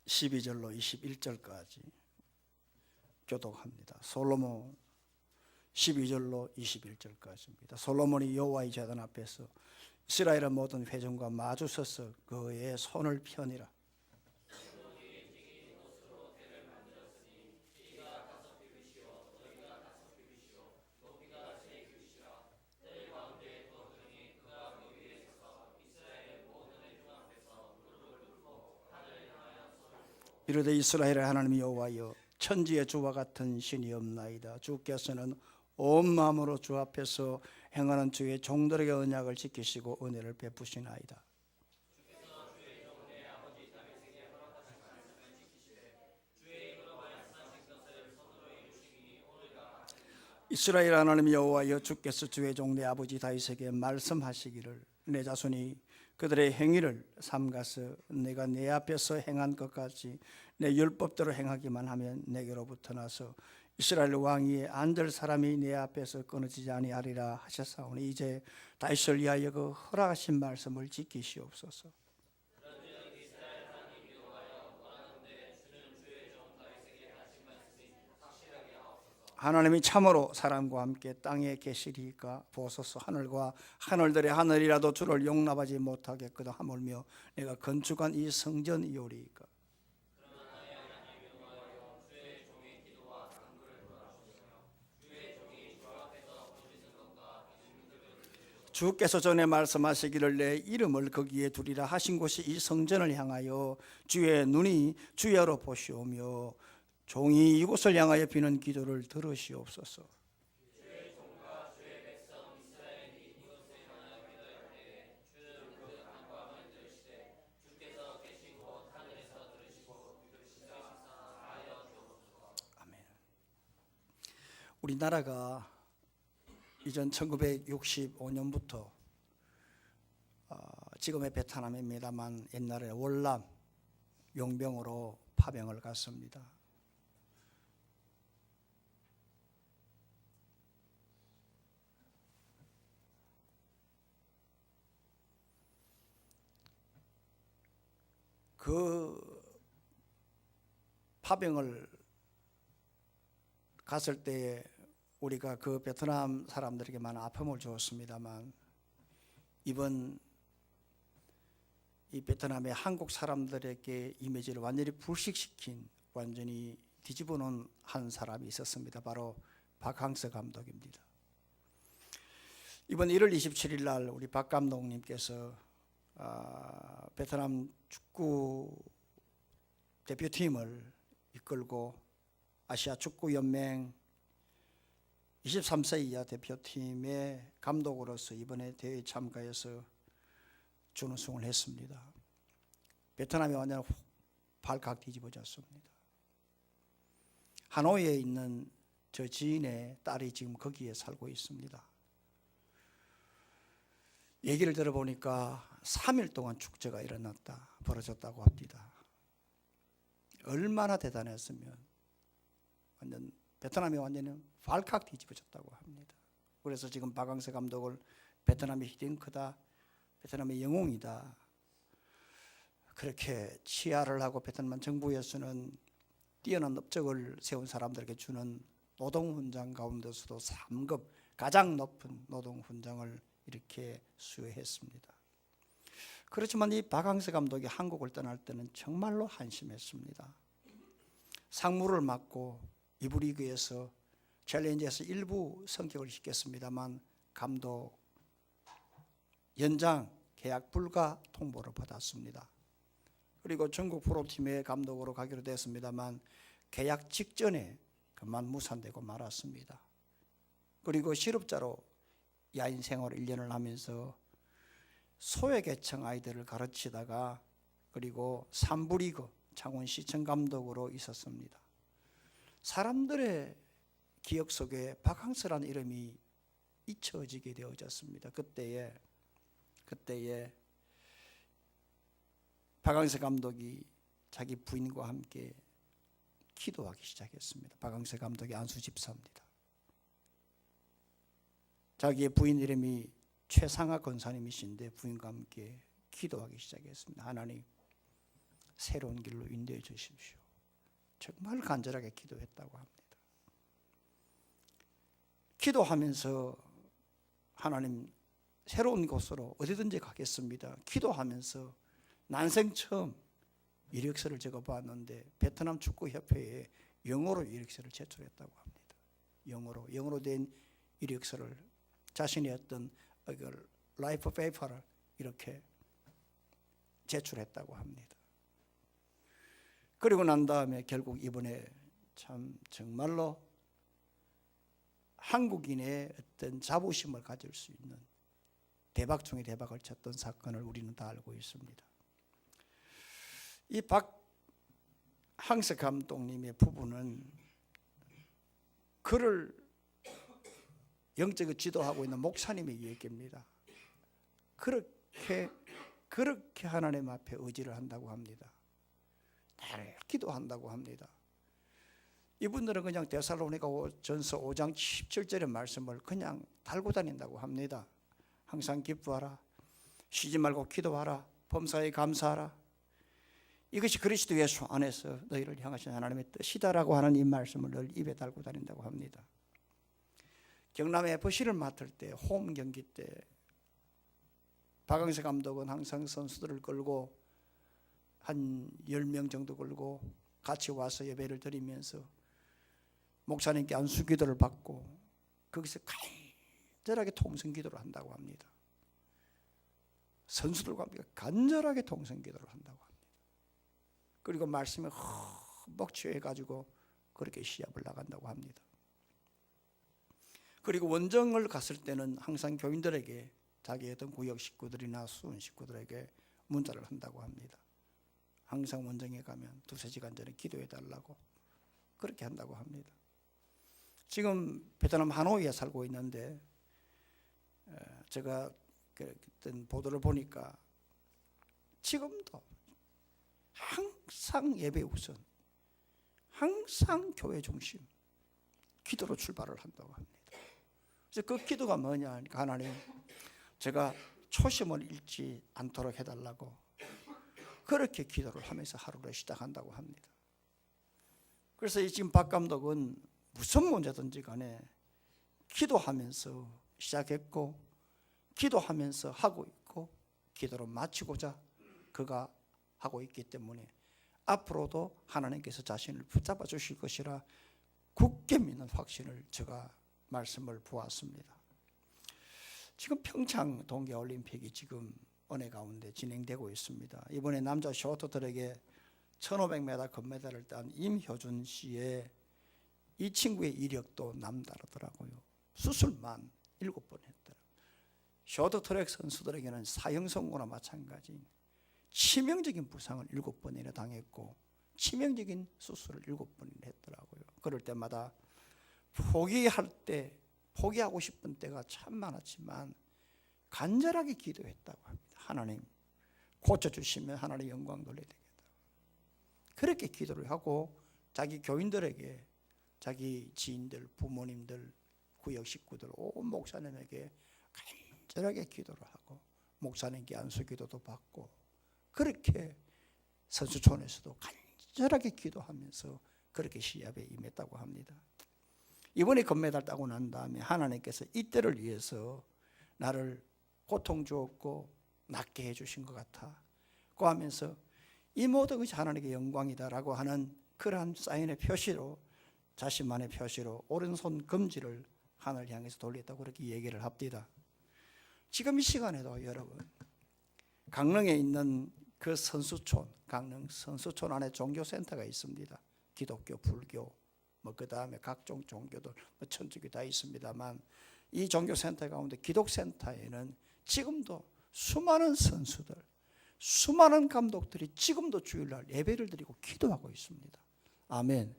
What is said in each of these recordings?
12절로 21절까지 교독합니다. 솔로몬 12절로 21절까지입니다. 솔로몬이 여호와의 제단 앞에서 이스라엘의 모든 회중과 마주 서서 그의 손을 펴니라. 이르되 이스라엘의 하나님 여호와여, 천지의 주와 같은 신이 없나이다. 주께서는 온 마음으로 주 앞에서 행하는 주의 종들에게 언약을 지키시고 은혜를 베푸시나이다. 이스라엘 하나님 여호와여, 주께서 주의 종 내 아버지 다윗에게 말씀하시기를 내 자손이 그들의 행위를 삼가서 내가 내 앞에서 행한 것 같이 내 율법대로 행하기만 하면 내게로부터 나서 이스라엘 왕위에 앉을 사람이 내 앞에서 끊어지지 아니하리라 하셨사오니 이제 다윗을 위하여 그 허락하신 말씀을 지키시옵소서. 하나님이 참으로 사람과 함께 땅에 계시리까 보소서. 하늘과 하늘들의 하늘이라도 주를 용납하지 못하겠거든 하물며 내가 건축한 이 성전이오리이까. 주께서 전에 말씀하시기를 내 이름을 거기에 두리라 하신 곳이 이 성전을 향하여 주의 눈이 주야로 보시오며 종이 이곳을 향하여 비는 기도를 들으시옵소서. 아멘. 우리나라가 이전 1965년부터 지금의 베트남입니다만 옛날에 월남 용병으로 파병을 갔습니다. 그 파병을 갔을 때에 우리가 그 베트남 사람들에게 많은 아픔을 주었습니다만 이번 이 베트남의 한국 사람들에게 이미지를 완전히 불식시킨, 완전히 뒤집어놓은 한 사람이 있었습니다. 바로 박항서 감독입니다. 이번 1월 27일 날 우리 박 감독님께서 베트남 축구 대표팀을 이끌고 아시아 축구 연맹 23세 이하 대표팀의 감독으로서 이번에 대회에 참가해서 준우승을 했습니다. 베트남이 완전 발칵 뒤집어졌습니다. 하노이에 있는 저 지인의 딸이 지금 거기에 살고 있습니다. 얘기를 들어보니까 3일 동안 축제가 벌어졌다고 합니다. 얼마나 대단했으면 완전 베트남이 완전히 발칵 뒤집어졌다고 합니다. 그래서 지금 박항서 감독을 베트남의 히딩크다, 베트남의 영웅이다, 그렇게 치하를 하고 베트남 정부에서는 뛰어난 업적을 세운 사람들에게 주는 노동훈장 가운데서도 3급 가장 높은 노동훈장을 이렇게 수여했습니다. 그렇지만 이 박항서 감독이 한국을 떠날 때는 정말로 한심했습니다. 상무를 맡고 이브리그에서 챌린지에서 일부 성격을 시켰습니다만 감독 연장 계약 불가 통보를 받았습니다. 그리고 전국 프로팀의 감독으로 가기로 됐습니다만 계약 직전에 그만 무산되고 말았습니다. 그리고 실업자로 야인 생활 1년을 하면서 소외계층 아이들을 가르치다가 그리고 3부 리그 창원시청 감독으로 있었습니다. 사람들의 기억 속에 박항서라는 이름이 잊혀지게 되어졌습니다. 그때에 박항서 감독이 자기 부인과 함께 기도하기 시작했습니다. 박항서 감독이 안수 집사입니다. 자기의 부인 이름이 최상하 권사님이신데 부인과 함께 기도하기 시작했습니다. 하나님, 새로운 길로 인도해 주십시오. 정말 간절하게 기도했다고 합니다. 기도하면서 하나님 새로운 곳으로 어디든지 가겠습니다. 기도하면서 난생 처음 이력서를 적어봤는데 베트남 축구협회에 영어로 이력서를 제출했다고 합니다. 영어로 된 이력서를 자신이 어떤 라이프 페이퍼를 이렇게 제출했다고 합니다. 그리고 난 다음에 결국 이번에 참 정말로 한국인의 어떤 자부심을 가질 수 있는 대박 중에 대박을 쳤던 사건을 우리는 다 알고 있습니다. 이 박항석 감독님의 부부는 그를 영적으로 지도하고 있는 목사님의 얘기입니다. 그렇게 하나님 앞에 의지를 한다고 합니다. 늘 기도한다고 합니다. 이분들은 그냥 데살로니가 전서 5장 17절의 말씀을 그냥 달고 다닌다고 합니다. 항상 기뻐하라, 쉬지 말고 기도하라, 범사에 감사하라. 이것이 그리스도 예수 안에서 너희를 향하신 하나님의 뜻이다라고 하는 이 말씀을 늘 입에 달고 다닌다고 합니다. 경남 FC를 맡을 때 홈 경기 때 박항서 감독은 항상 선수들을 끌고 한 10명 정도 끌고 같이 와서 예배를 드리면서 목사님께 안수 기도를 받고 거기서 간절하게 통성 기도를 한다고 합니다. 선수들과 함께 간절하게 통성 기도를 한다고 합니다. 그리고 말씀에 흠뻑 취해가지고 그렇게 시합을 나간다고 합니다. 그리고 원정을 갔을 때는 항상 교인들에게 자기 어떤 구역 식구들이나 수원 식구들에게 문자를 한다고 합니다. 항상 원정에 가면 2-3시간 전에 기도해 달라고 그렇게 한다고 합니다. 지금 베트남 하노이에 살고 있는데 제가 어떤 보도를 보니까 지금도 항상 예배 우선, 항상 교회 중심, 기도로 출발을 한다고 합니다. 그래서 그 기도가 뭐냐 하니까 하나님 제가 초심을 잃지 않도록 해달라고 그렇게 기도를 하면서 하루를 시작한다고 합니다. 그래서 지금 박 감독은 무슨 문제든지 간에 기도하면서 시작했고 기도하면서 하고 있고 기도로 마치고자 그가 하고 있기 때문에 앞으로도 하나님께서 자신을 붙잡아 주실 것이라 굳게 믿는 확신을 제가 말씀을 보았습니다. 지금 평창 동계올림픽이 지금 은혜 가운데 진행되고 있습니다. 이번에 남자 쇼트트랙에 1500m 금메달을 딴 임효준 씨의 이 친구의 이력도 남다르더라고요. 수술만 7번 했더라고요. 쇼트트랙 선수들에게는 사형선고나 마찬가지 치명적인 부상을 7번이나 당했고 치명적인 수술을 7번이나 했더라고요. 그럴 때마다 포기하고 싶은 때가 참 많았지만 간절하게 기도했다고 합니다. 하나님 고쳐주시면 하나님의 영광 돌려야 되겠다. 그렇게 기도를 하고 자기 교인들에게 자기 지인들, 부모님들, 구역 식구들, 온 목사님에게 간절하게 기도를 하고 목사님께 안수 기도도 받고 그렇게 선수촌에서도 간절하게 기도하면서 그렇게 시합에 임했다고 합니다. 이번에 금메달 따고 난 다음에 하나님께서 이때를 위해서 나를 고통 주었고 낫게 해주신 것 같아 고 하면서 이 모든 것이 하나님의 영광이다라고 하는 그러한 사인의 표시로 자신만의 표시로 오른손 검지를 하늘 향해서 돌렸다고 그렇게 얘기를 합니다. 지금 이 시간에도 여러분 강릉에 있는 그 선수촌, 강릉 선수촌 안에 종교센터가 있습니다. 기독교, 불교, 그 다음에 각종 종교들, 천주교 다 있습니다만 이 종교센터 가운데 기독센터에는 지금도 수많은 선수들, 수많은 감독들이 지금도 주일날 예배를 드리고 기도하고 있습니다. 아멘.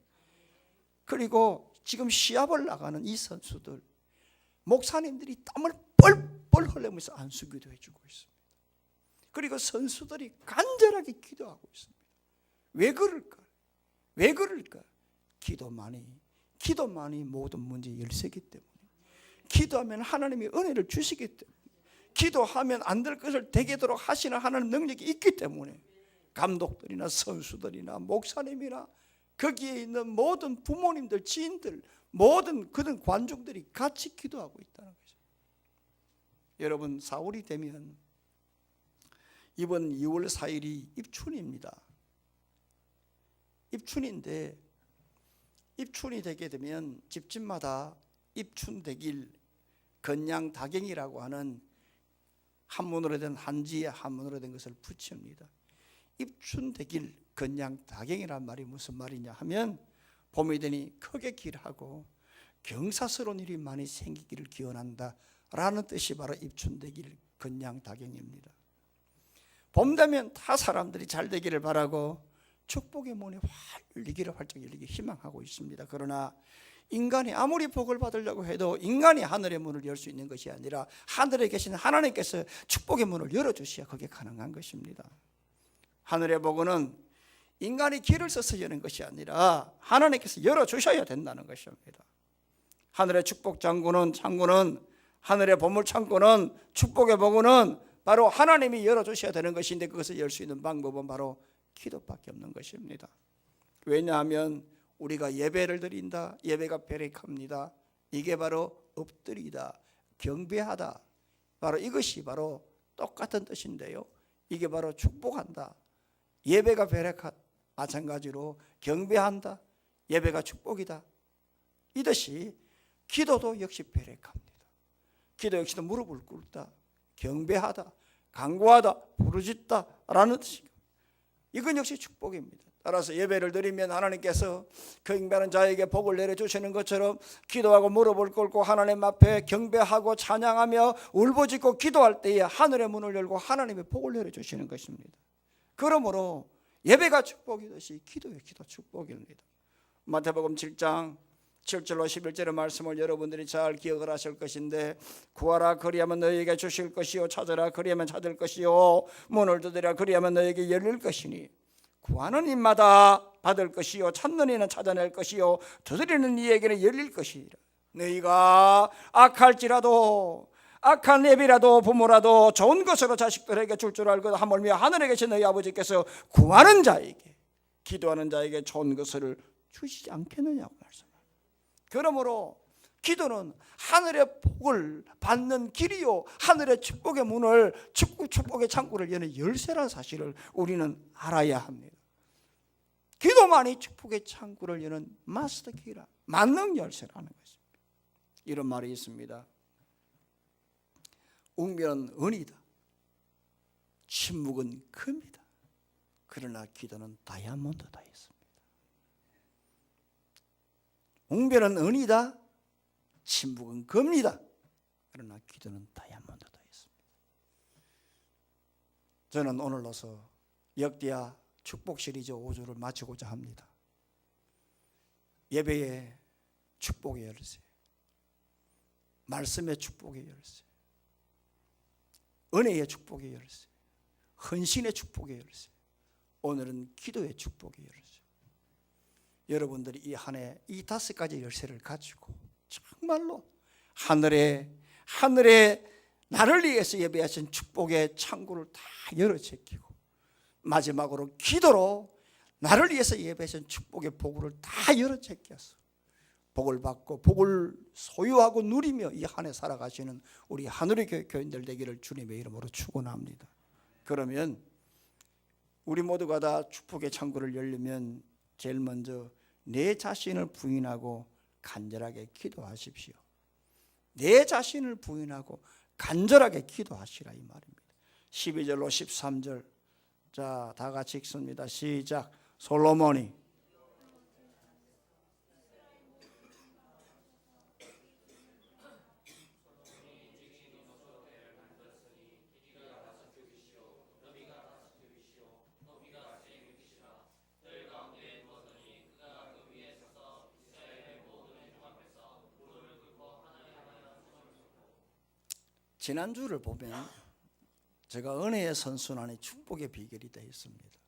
그리고 지금 시합을 나가는 이 선수들, 목사님들이 땀을 뻘뻘 흘리면서 안수기도 해주고 있습니다. 그리고 선수들이 간절하게 기도하고 있습니다. 왜 그럴까? 왜 그럴까? 기도만이 모든 문제 열쇠이기 때문에, 기도하면 하나님이 은혜를 주시기 때문에, 기도하면 안 될 것을 되게 도록 하시는 하나님 능력이 있기 때문에 감독들이나 선수들이나 목사님이나 거기에 있는 모든 부모님들, 지인들, 모든 그런 관중들이 같이 기도하고 있다는 거죠. 여러분, 4월이 되면 이번 2월 4일이 입춘입니다. 입춘인데 입춘이 되게 되면 집집마다 입춘대길 건양다갱이라고 하는 한문으로 된 한지에 한문으로 된 것을 붙입니다. 입춘대길 건양다갱이란 말이 무슨 말이냐 하면 봄이 되니 크게 길하고 경사스러운 일이 많이 생기기를 기원한다 라는 뜻이 바로 입춘대길 건양다갱입니다. 봄 되면 다 사람들이 잘 되기를 바라고 축복의 문이 활짝 열리기 희망하고 있습니다. 그러나 인간이 아무리 복을 받으려고 해도 인간이 하늘의 문을 열 수 있는 것이 아니라 하늘에 계신 하나님께서 축복의 문을 열어주셔야 그게 가능한 것입니다. 하늘의 복은 인간이 길을 써서 여는 것이 아니라 하나님께서 열어주셔야 된다는 것입니다. 하늘의 축복 창구는 하늘의 보물 창고는 축복의 복은 바로 하나님이 열어주셔야 되는 것인데 그것을 열 수 있는 방법은 바로 기도밖에 없는 것입니다. 왜냐하면 우리가 예배를 드린다, 예배가 배력합니다. 이게 바로 엎드리다, 경배하다, 바로 이것이 바로 똑같은 뜻인데요. 이게 바로 축복한다, 예배가 배력하다, 마찬가지로 경배한다, 예배가 축복이다. 이듯이 기도도 역시 배력합니다. 기도 역시도 무릎을 꿇다, 경배하다, 간구하다, 부르짖다 라는 뜻입니다. 이건 역시 축복입니다. 따라서 예배를 드리면 하나님께서 경배하는 자에게 복을 내려주시는 것처럼 기도하고 무릎을 꿇고 하나님 앞에 경배하고 찬양하며 울부짖고 기도할 때에 하늘의 문을 열고 하나님의 복을 내려주시는 것입니다. 그러므로 예배가 축복이듯이 기도 역시도 축복입니다. 마태복음 7장 7절로 11절의 말씀을 여러분들이 잘 기억을 하실 것인데, 구하라 그리하면 너희에게 주실 것이요, 찾으라 그리하면 찾을 것이요, 문을 두드리라 그리하면 너희에게 열릴 것이니 구하는 이마다 받을 것이요, 찾는 이는 찾아낼 것이요, 두드리는 이에게는 열릴 것이라. 너희가 악할지라도 악한 애비라도 부모라도 좋은 것으로 자식들에게 줄 알고 하물며 하늘에 계신 너희 아버지께서 구하는 자에게, 기도하는 자에게 좋은 것을 주시지 않겠느냐고 말씀합니다. 그러므로 기도는 하늘의 복을 받는 길이요, 하늘의 축복의 문을, 축복의 창구를 여는 열쇠라는 사실을 우리는 알아야 합니다. 기도만이 축복의 창구를 여는 마스터 키라, 만능 열쇠라는 것입니다. 이런 말이 있습니다. 웅변은 은이다, 침묵은 금이다, 그러나 기도는 다이아몬드다 했습니다. 웅변은 은이다, 침묵은 금이다, 그러나 기도는 다이아몬드다 했습니다. 저는 오늘로서 역대하 축복 시리즈 5주를 마치고자 합니다. 예배의 축복의 열쇠, 말씀의 축복의 열쇠, 은혜의 축복의 열쇠, 헌신의 축복의 열쇠, 오늘은 기도의 축복의 열쇠. 여러분들이 이 한 해 이 5가지 열쇠를 가지고 정말로 하늘에 나를 위해서 예배하신 축복의 창구를 다 열어 제끼고, 마지막으로 기도로 나를 위해서 예배하신 축복의 복을 다 열어 제껴서 복을 받고 복을 소유하고 누리며 이 한 해 살아가시는 우리 하늘의 교인들 되기를 주님의 이름으로 축원합니다. 그러면 우리 모두가 다 축복의 창구를 열려면 제일 먼저 내 자신을 부인하고 간절하게 기도하십시오. 내 자신을 부인하고 간절하게 기도하시라 이 말입니다. 12절로 13절, 자, 다 같이 읽습니다. 시작. 솔로몬이 지난주를 보면 제가 은혜의 선순환이 축복의 비결이 되어 있습니다.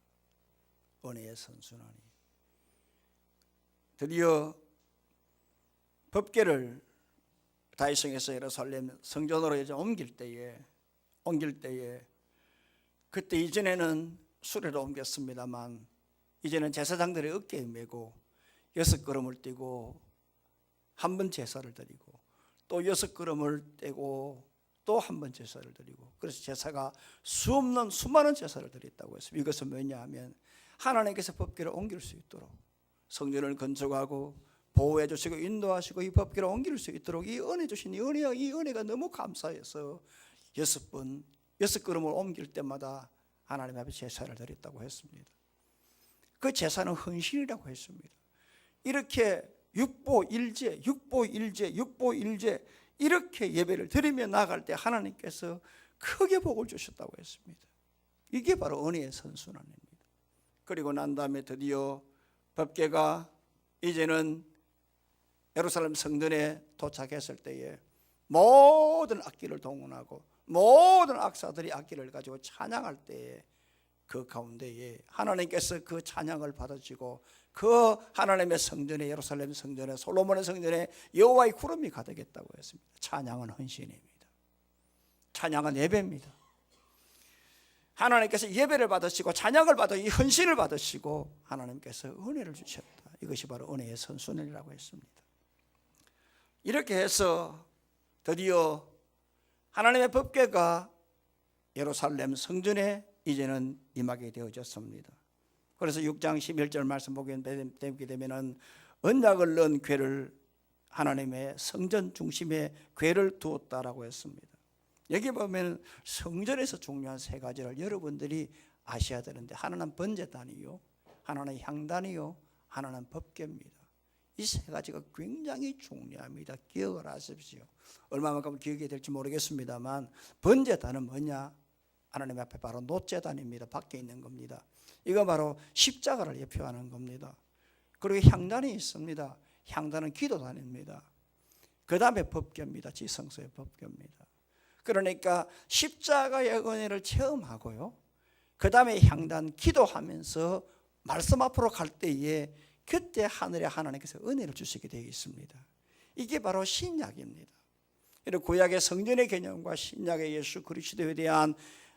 은혜의 선순환이 드디어 법궤를 다윗성에서 예루살렘 성전으로 이제 옮길 때에 그때 이전에는 수레로 옮겼습니다만 이제는 제사장들의 어깨에 메고 6걸음을 떼고 한 번 제사를 드리고 또 6걸음을 떼고 또 한 번 제사를 드리고, 그래서 제사가 수없는 수많은 제사를 드렸다고 했습니다. 이것은 뭐냐 하면 하나님께서 법궤를 옮길 수 있도록 성전을 건축하고 보호해 주시고 인도하시고 이 법궤를 옮길 수 있도록 이 은혜 주신 이 은혜가 너무 감사해서 6번 6걸음을 옮길 때마다 하나님 앞에 제사를 드렸다고 했습니다. 그 제사는 헌신이라고 했습니다. 이렇게 육보일제 이렇게 예배를 드리며 나갈 때 하나님께서 크게 복을 주셨다고 했습니다. 이게 바로 은혜의 선순환입니다. 그리고 난 다음에 드디어 법궤가 이제는 예루살렘 성전에 도착했을 때에 모든 악기를 동원하고 모든 악사들이 악기를 가지고 찬양할 때에 그 가운데에 하나님께서 그 찬양을 받으시고 그 하나님의 성전에, 예루살렘 성전에, 솔로몬의 성전에 여호와의 구름이 가득했다고 했습니다. 찬양은 헌신입니다. 찬양은 예배입니다. 하나님께서 예배를 받으시고 찬양을 받아 이 헌신을 받으시고 하나님께서 은혜를 주셨다. 이것이 바로 은혜의 선순환이라고 했습니다. 이렇게 해서 드디어 하나님의 법궤가 예루살렘 성전에 이제는 임하게 되어졌습니다. 그래서 6장 11절 말씀 보게 되면 언약을 넣은 궤를 하나님의 성전 중심에 궤를 두었다라고 했습니다. 여기 보면 성전에서 중요한 세 가지를 여러분들이 아셔야 되는데, 하나는 번제단이요, 하나는 향단이요, 하나는 법궤입니다. 이 세 가지가 굉장히 중요합니다. 기억을 하십시오. 얼마만큼 기억이 될지 모르겠습니다만 번제단은 뭐냐? 하나님 앞에 바로 놋제단입니다. 밖에 있는 겁니다. 이거 바로 십자가를 예표하는 겁니다. 그리고 향단이 있습니다. 향단은 기도단입니다. 그 다음에 법궤입니다. 지성소의 법궤입니다. 그러니까 십자가의 은혜를 체험하고요, 그 다음에 향단 기도하면서 말씀 앞으로 갈 때에 그때 하늘에 하나님께서 은혜를 주시게 되어 있습니다. 이게 바로 신약입니다. 그리고 구약의 성전의 개념과 신약의 예수 그리스도에 대한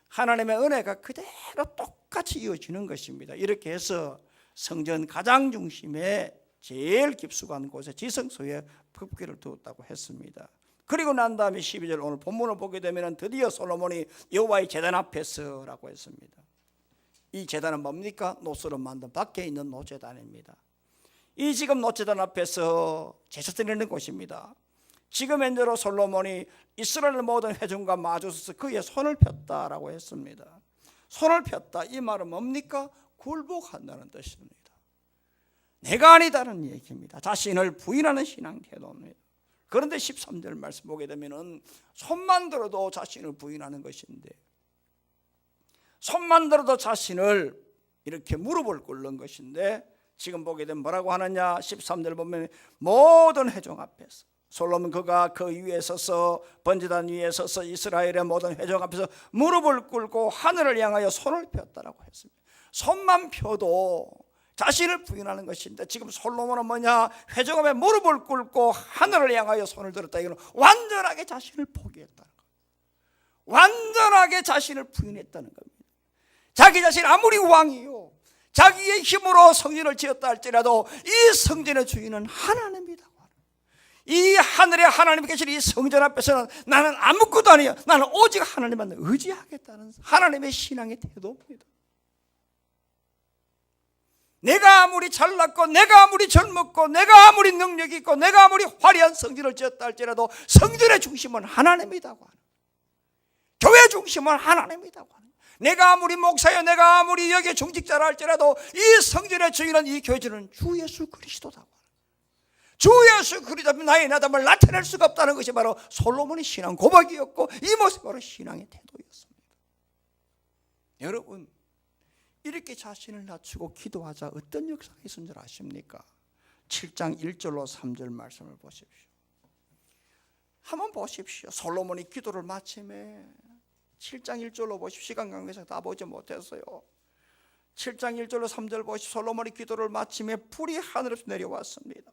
하나님의 은혜가 그대로 똑같이 이어지는 것입니다. 이렇게 해서 성전 가장 중심에 제일 깊숙한 곳에 지성소에 법궤를 두었다고 했습니다. 그리고 난 다음에 12절 오늘 본문을 보게 되면 드디어 솔로몬이 여호와의 제단 앞에서라고 했습니다. 이 제단은 뭡니까? 놋으로 만든 밖에 있는 놋제단입니다. 이 지금 놋제단 앞에서 제사 드리는 곳입니다. 지금 현재로 솔로몬이 이스라엘 모든 회중과 마주서서 그의 손을 폈다라고 했습니다. 손을 폈다, 이 말은 뭡니까? 굴복한다는 뜻입니다. 내가 아니다는 얘기입니다. 자신을 부인하는 신앙 태도입니다. 그런데 13절 말씀 보게 되면 손만 들어도 자신을 부인하는 것인데, 손만 들어도 자신을 이렇게 무릎을 꿇는 것인데, 지금 보게 되면 뭐라고 하느냐? 13절 보면 모든 회중 앞에서 솔로몬 그가 그 위에 서서 번제단 위에 서서 이스라엘의 모든 회중 앞에서 무릎을 꿇고 하늘을 향하여 손을 폈다라고 했습니다. 손만 펴도 자신을 부인하는 것인데, 지금 솔로몬은 뭐냐? 회중 앞에 무릎을 꿇고 하늘을 향하여 손을 들었다. 이거는 완전하게 자신을 포기했다는 겁니다. 완전하게 자신을 부인했다는 겁니다. 자기 자신 아무리 왕이요, 자기의 힘으로 성전을 지었다 할지라도 이 성전의 주인은 하나님이다. 이 하늘에 하나님이 계신 이 성전 앞에서는 나는 아무것도 아니야, 나는 오직 하나님만 의지하겠다는 하나님의 신앙의 태도입니다. 내가 아무리 잘났고 내가 아무리 젊었고 내가 아무리 능력이 있고 내가 아무리 화려한 성전을 지었다 할지라도 성전의 중심은 하나님이라고 하는, 교회 중심은 하나님이라고 하는, 내가 아무리 목사여 내가 아무리 여기에 중직자라 할지라도 이 성전의 주인은, 이 교회주는 주 예수 그리스도다. 주 예수 그리스도 나의 나담을 나타낼 수가 없다는 것이 바로 솔로몬의 신앙 고백이었고, 이 모습이 바로 신앙의 태도였습니다. 여러분, 이렇게 자신을 낮추고 기도하자 어떤 역사가 있은 줄 아십니까? 7장 1절로 3절 말씀을 보십시오. 한번 보십시오. 솔로몬이 기도를 마침에 7장 1절로 보십시오. 시간 관계상 다 보지 못했어요. 7장 1절로 3절 보십시오. 솔로몬이 기도를 마침에 불이 하늘에서 내려왔습니다.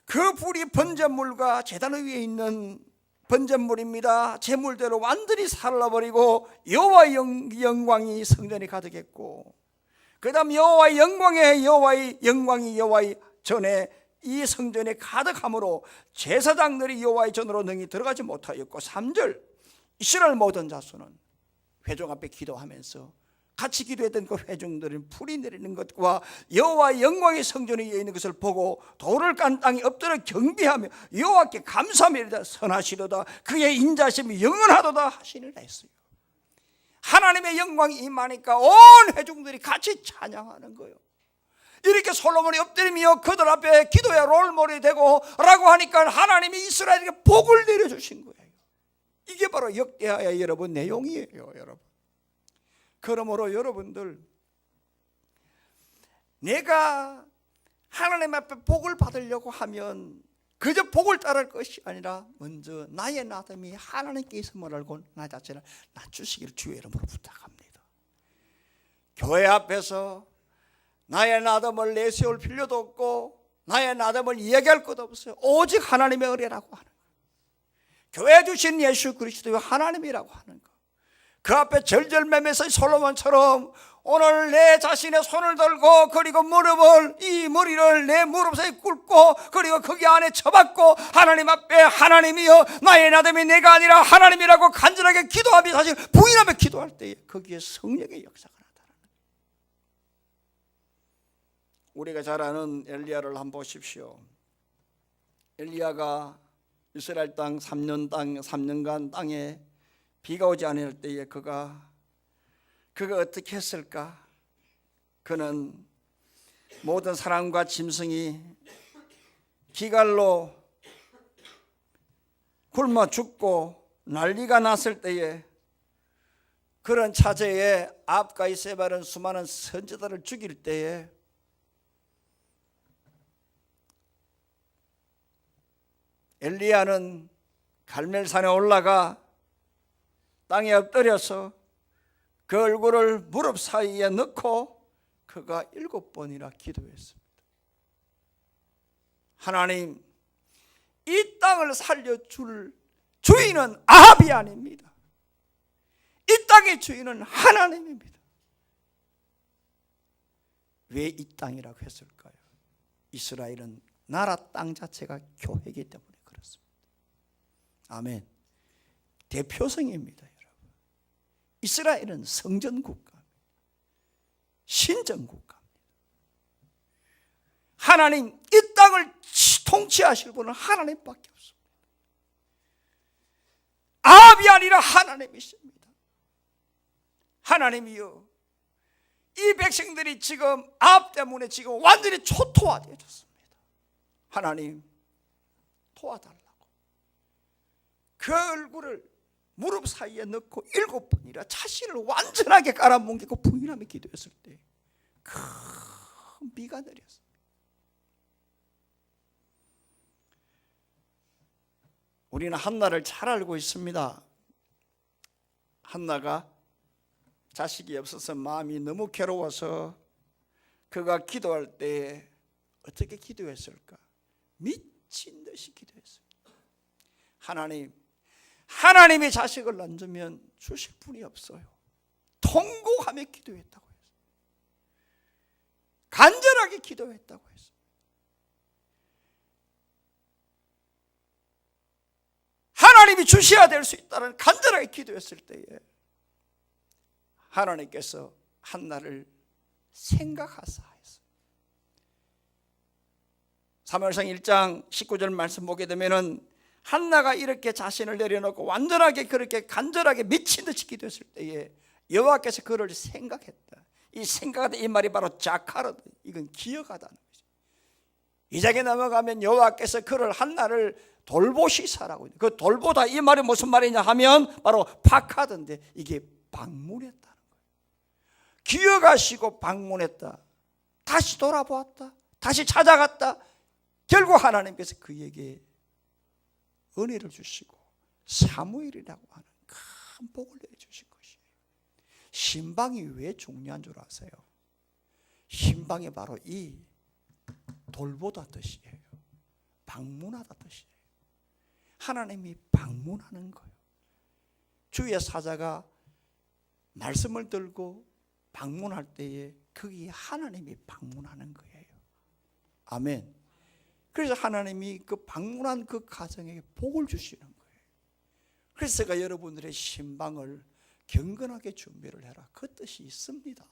그 불이 번제물과 제단 위에 있는 번제물입니다. 제물대로 완전히 살라버리고 여호와의 영광이 성전에 가득했고, 그 다음 여호와의 영광이 여호와의 전에 이 성전에 가득함으로 제사장들이 여호와의 전으로 능히 들어가지 못하였고, 3절 이스라엘 모든 자손은 회중 앞에 기도하면서 같이 기도했던 그 회중들은 풀이 내리는 것과 여호와의 영광의 성전에 있는 것을 보고 돌을 깐 땅에 엎드려 경배하며 여호와께 감사하며 선하시도다, 그의 인자심이 영원하도다 하시니라 했어요. 하나님의 영광이 임하니까 온 회중들이 같이 찬양하는 거예요. 이렇게 솔로몬이 엎드리며 그들 앞에 기도의 롤모델이 되고 라고 하니까 하나님이 이스라엘에게 복을 내려주신 거예요. 이게 바로 역대하의 여러분 내용이에요. 여러분, 그러므로 여러분들, 내가 하나님 앞에 복을 받으려고 하면 그저 복을 따를 것이 아니라 먼저 나의 나됨이 하나님께 있음을 알고 나 자체를 낮추시기를 주의 이름으로 부탁합니다. 교회 앞에서 나의 나됨을 내세울 필요도 없고 나의 나됨을 이야기할 것도 없어요. 오직 하나님의 은혜라고 하는 거예요. 교회 주신 예수 그리스도가 하나님이라고 하는 거. 그 앞에 절절매매서 솔로몬처럼 오늘 내 자신의 손을 들고 그리고 이 머리를 내 무릎 사이에 꿇고 그리고 거기 안에 처박고 하나님 앞에 하나님이여 나의 나됨이 내가 아니라 하나님이라고 간절하게 기도하며 사실 부인하며 기도할 때에 거기에 성령의 역사가 나타나는 거예요. 우리가 잘 아는 엘리야를 한번 보십시오. 엘리야가 이스라엘 땅 3년간 땅에 비가 오지 않을 때에 그가 어떻게 했을까? 그는 모든 사람과 짐승이 기갈로 굶어 죽고 난리가 났을 때에 그런 차제에 앞가이 세바른 수많은 선지자들을 죽일 때에 엘리야는 갈멜산에 올라가 땅에 엎드려서 그 얼굴을 무릎 사이에 넣고 그가 7번이나 기도했습니다. 하나님, 이 땅을 살려줄 주인은 아합이 아닙니다. 이 땅의 주인은 하나님입니다. 왜 이 땅이라고 했을까요? 이스라엘은 나라 땅 자체가 교회이기 때문에 그렇습니다. 아멘. 대표성입니다. 이스라엘은 성전국가입니다. 신정국가입니다. 하나님, 이 땅을 통치하실 분은 하나님밖에 없습니다. 아합이 아니라 하나님이십니다. 하나님이요, 이 백성들이 지금 아합 때문에 지금 완전히 초토화되어졌습니다. 하나님, 도와달라고 그 얼굴을 무릎 사이에 넣고 7번이라 자신을 완전하게 깔아뭉개고 부인하며 기도했을 때 큰 비가 내렸습니다. 우리는 한나를 잘 알고 있습니다. 한나가 자식이 없어서 마음이 너무 괴로워서 그가 기도할 때 어떻게 기도했을까? 미친 듯이 기도했습니다. 하나님이 자식을 안 주면 주실 분이 없어요. 통곡하며 기도했다고 했어요. 간절하게 기도했다고 했어요. 하나님이 주셔야 될 수 있다는 간절하게 기도했을 때에 하나님께서 한나를 생각하사 했어요. 사무엘상 1장 19절 말씀 보게 되면은 한나가 이렇게 자신을 내려놓고 완전하게 그렇게 간절하게 미친 듯이 기도했을 때에 여호와께서 그를 생각했다. 이 생각하다, 이 말이 바로 자카르다. 이건 기억하다는 거죠. 이 장에 넘어가면 여호와께서 그를 한나를 돌보시사라고. 그 돌보다 이 말이 무슨 말이냐 하면 바로 파카드인데 이게 방문했다는 거예요. 기억하시고 방문했다. 다시 돌아보았다. 다시 찾아갔다. 결국 하나님께서 그에게 은혜를 주시고 사무엘이라고 하는 큰 복을 내주신 것이에요. 신방이 왜 중요한 줄 아세요? 신방이 바로 이 돌보다 뜻이에요. 방문하다 뜻이에요. 하나님이 방문하는 거예요. 주의 사자가 말씀을 들고 방문할 때에 거기에 하나님이 방문하는 거예요. 아멘. 그래서 하나님이 그 방문한 그 가정에게 복을 주시는 거예요. 그래서 제가 여러분들의 신방을 경건하게 준비를 해라, 그 뜻이 있습니다.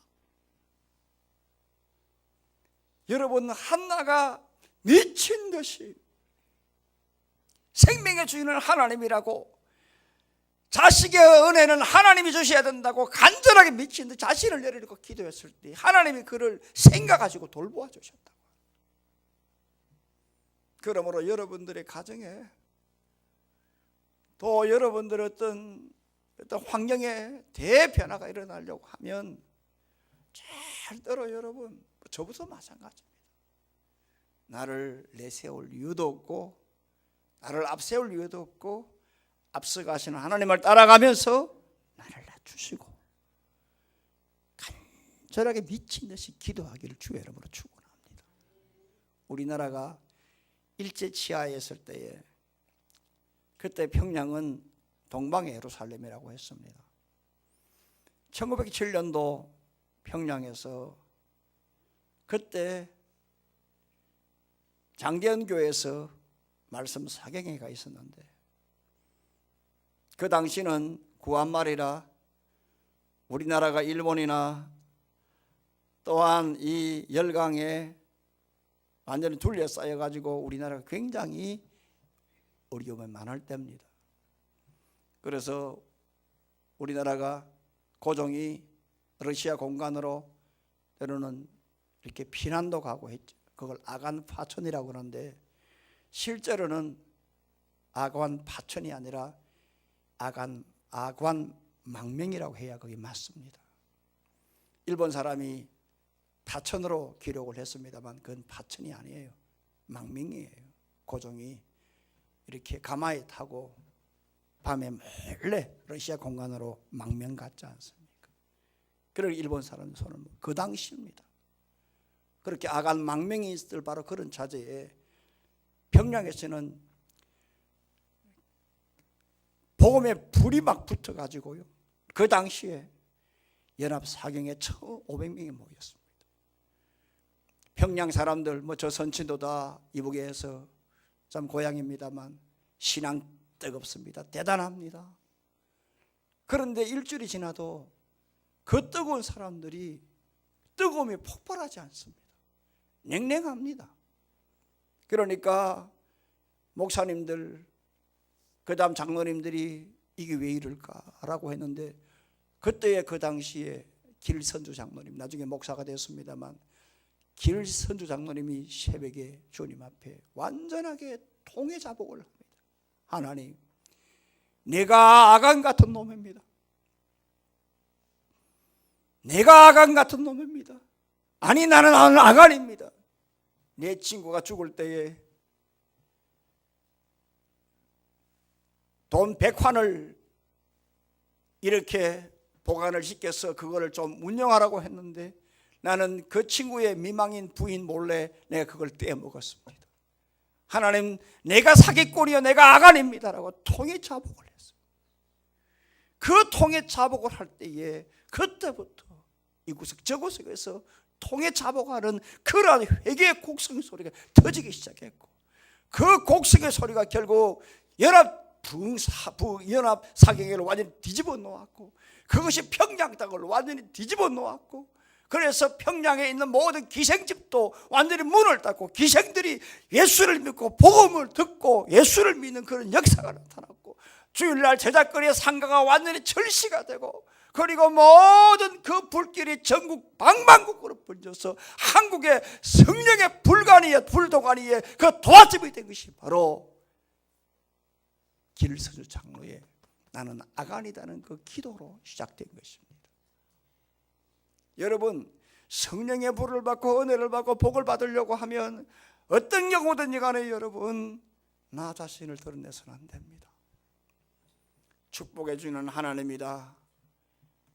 여러분, 한나가 미친 듯이 생명의 주인은 하나님이라고, 자식의 은혜는 하나님이 주셔야 된다고 간절하게 미친 듯 자신을 내려놓고 기도했을 때 하나님이 그를 생각하시고 돌보아 주셨다. 그러므로 여러분들의 가정에, 또 여러분들의 어떤 환경에 대변화가 일어나려고 하면 절대로 여러분, 저부터 마찬가지입니다. 나를 내세울 이유도 없고 나를 앞세울 이유도 없고 앞서가시는 하나님을 따라가면서 나를 낮추시고 간절하게 미친 듯이 기도하기를 주의 이름으로 축원합니다. 우리나라가 일제 치하에 있을 때에, 그때 평양은 동방의 예루살렘이라고 했습니다. 1907년도 평양에서 그때 장대현교회에서 말씀 사경회가 있었는데, 그 당시는 구한말이라 우리나라가 일본이나 또한 이 열강에 완전히 둘러싸여가지고 우리나라가 굉장히 어려움이 많을 때입니다. 그래서 우리나라가 고종이 러시아 공간으로 때로는 이렇게 피난도 가고 했죠. 그걸 아간 파천이라고 그러는데, 실제로는 아관 파천이 아니라 아관 망명이라고 해야 그게 맞습니다. 일본 사람이 파천으로 기록을 했습니다만 그건 파천이 아니에요. 망명이에요. 고종이 이렇게 가마에 타고 밤에 몰래 러시아 공간으로 망명 갔지 않습니까? 그리고 일본 사람 손을, 그 당시입니다. 그렇게 아간 망명이 있을 바로 그런 자제에 평양에서는 복음에 불이 막 붙어가지고요, 그 당시에 연합 사경에 1,500명이 모였습니다. 평양 사람들, 저 선친도다 이북에서 참 고향입니다만 신앙 뜨겁습니다. 대단합니다. 그런데 일주일이 지나도 그 뜨거운 사람들이 뜨거움이 폭발하지 않습니다. 냉랭합니다. 그러니까 목사님들, 그 다음 장로님들이 이게 왜 이럴까라고 했는데, 그때의 그 당시에 길선주 장로님, 나중에 목사가 됐습니다만 길선주 장로님이 새벽에 주님 앞에 완전하게 통회자복을 합니다. 하나님, 내가 아간 같은 놈입니다. 내가 아간 같은 놈입니다. 아니, 나는 아간입니다. 내 친구가 죽을 때에 돈 100환을 이렇게 보관을 시켜서 그거를 좀 운영하라고 했는데, 나는 그 친구의 미망인 부인 몰래 내가 그걸 떼먹었습니다. 하나님, 내가 사기꾼이요, 내가 아간입니다라고 통회자복을 했어요. 그 통회자복을 할 때에 그때부터 이구석 저구석에서 통회자복하는 그러한 회개의 곡성 소리가 터지기 시작했고, 그 곡성의 소리가 결국 연합 사경회를 완전히 뒤집어 놓았고, 그것이 평양 땅을 완전히 뒤집어 놓았고, 그래서 평양에 있는 모든 기생집도 완전히 문을 닫고 기생들이 예수를 믿고 복음을 듣고 예수를 믿는 그런 역사가 나타났고, 주일날 제작거리의 상가가 완전히 절시가 되고, 그리고 모든 그 불길이 전국 방방곡곡으로 번져서 한국의 성령의 불도가니에 그 도화집이 된 것이 바로 길선주 장로의 나는 아간이다는 그 기도로 시작된 것입니다. 여러분, 성령의 불을 받고 은혜를 받고 복을 받으려고 하면 어떤 경우든지 간에 여러분, 나 자신을 드러내서는 안 됩니다. 축복해 주는 하나님이다,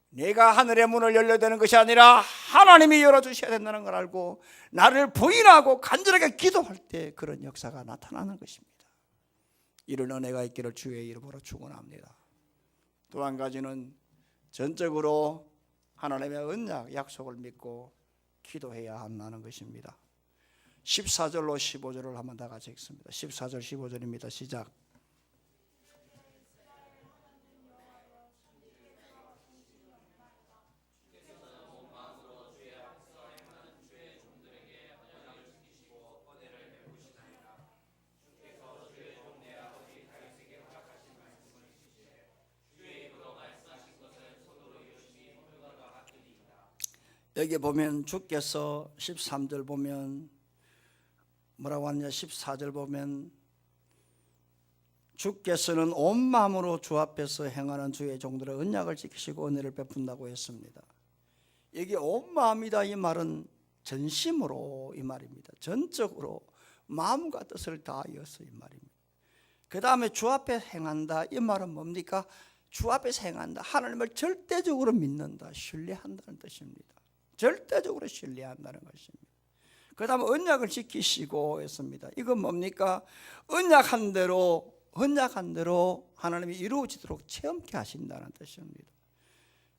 내가 하늘의 문을 열려되는 것이 아니라 하나님이 열어주셔야 된다는 걸 알고 나를 부인하고 간절하게 기도할 때 그런 역사가 나타나는 것입니다. 이런 은혜가 있기를 주의 이름으로 축원합니다. 또 한 가지는 전적으로 하나님의 언약 약속을 믿고 기도해야 한다는 것입니다. 14절로 15절을 한번 다 같이 읽습니다. 14절 15절입니다. 시작. 여기 보면 주께서 13절 보면 뭐라고 하느냐, 14절 보면 주께서는 온 마음으로 주 앞에서 행하는 주의 종들의 언약을 지키시고 은혜를 베푼다고 했습니다. 여기 온 마음이다 이 말은 전심으로 이 말입니다. 전적으로 마음과 뜻을 다하여서 이 말입니다. 그 다음에 주 앞에 행한다 이 말은 뭡니까? 주 앞에서 행한다, 하나님을 절대적으로 믿는다, 신뢰한다는 뜻입니다. 절대적으로 신뢰한다는 것입니다. 그 다음에 언약을 지키시고 했습니다. 이건 뭡니까? 언약한 대로 하나님이 이루어지도록 체험케 하신다는 뜻입니다.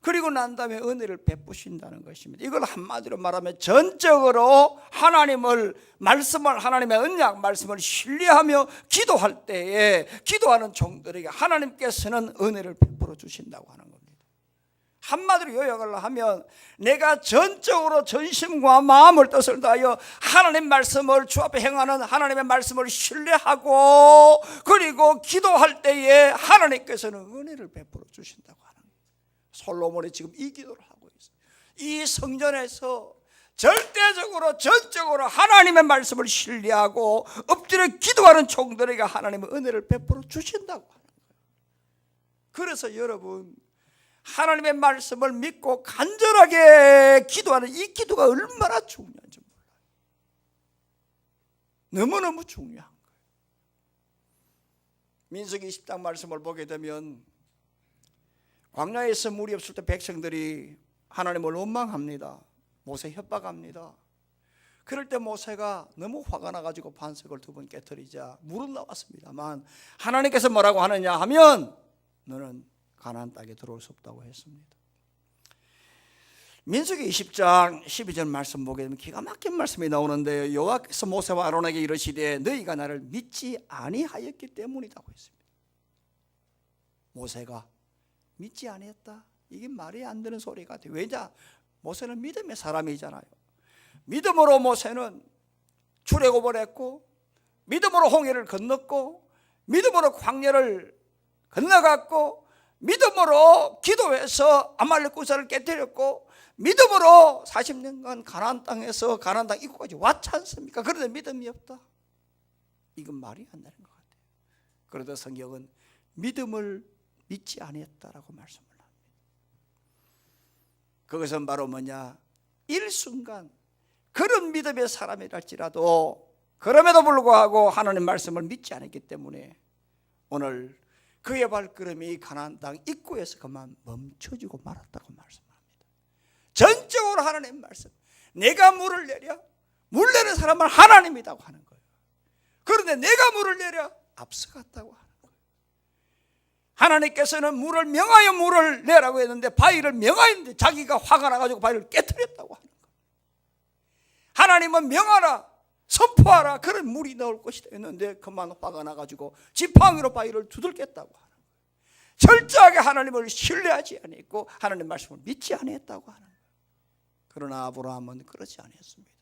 그리고 난 다음에 은혜를 베푸신다는 것입니다. 이걸 한마디로 말하면 전적으로 하나님의 언약 말씀을 신뢰하며 기도할 때에 기도하는 종들에게 하나님께서는 은혜를 베풀어 주신다고 하는 겁니다. 한마디로 요약을 하면 내가 전적으로 전심과 마음을 뜻을 다하여 하나님 말씀을 주 앞에 행하는 하나님의 말씀을 신뢰하고 그리고 기도할 때에 하나님께서는 은혜를 베풀어 주신다고 하는 거예요. 솔로몬이 지금 이 기도를 하고 있어요. 이 성전에서 절대적으로 전적으로 하나님의 말씀을 신뢰하고 엎드려 기도하는 종들에게 하나님의 은혜를 베풀어 주신다고 하는 거예요. 그래서 여러분, 하나님의 말씀을 믿고 간절하게 기도하는 이 기도가 얼마나 중요한지 몰라요. 너무너무 중요한 거예요. 민수기 20장 말씀을 보게 되면 광야에서 물이 없을 때 백성들이 하나님을 원망합니다. 모세 협박합니다. 그럴 때 모세가 너무 화가 나가지고 반석을 2번 깨트리자 물은 나왔습니다만 하나님께서 뭐라고 하느냐 하면 너는 가나안 땅에 들어올 수 없다고 했습니다. 민수기 20장 12절 말씀 보게 되면 기가 막힌 말씀이 나오는데 여호와께서 모세와 아론에게 이르시되 너희가 나를 믿지 아니하였기 때문이라고 했습니다. 모세가 믿지 아니했다? 이게 말이 안 되는 소리 같아요. 왜냐? 모세는 믿음의 사람이잖아요. 믿음으로 모세는 출애굽을 했고 믿음으로 홍해를 건넜고 믿음으로 광야를 건너갔고 믿음으로 기도해서 아말렉 군사를 깨뜨렸고 믿음으로 40년간 가나안 땅에서 가나안 땅 입구까지 왔지 않습니까? 그런데 믿음이 없다? 이건 말이 안 되는 것 같아요. 그런데 성경은 믿음을 믿지 아니했다라고 말씀을 합니다. 그것은 바로 뭐냐? 일순간 그런 믿음의 사람이랄지라도 그럼에도 불구하고 하나님 말씀을 믿지 않았기 때문에 오늘 그의 발걸음이 가나안 땅 입구에서 그만 멈춰지고 말았다고 말씀합니다. 전적으로 하나님 말씀, 내가 물을 내려 물 내는 사람은 하나님이라고 하는 거예요. 그런데 내가 물을 내려 앞서갔다고 하는 거예요. 하나님께서는 물을 명하여 물을 내라고 했는데 바위를 명하였는데 자기가 화가 나가지고 바위를 깨트렸다고 하는 거예요. 하나님은 명하라, 선포하라, 그런 물이 나올 것이다 했는데 그만 화가 나가지고 지팡이로 바위를 두들겼다고 하는 거예요. 철저하게 하나님을 신뢰하지 않았고 하나님 말씀을 믿지 않았다고 하는 거예요. 그러나 아브라함은 그렇지 않았습니다.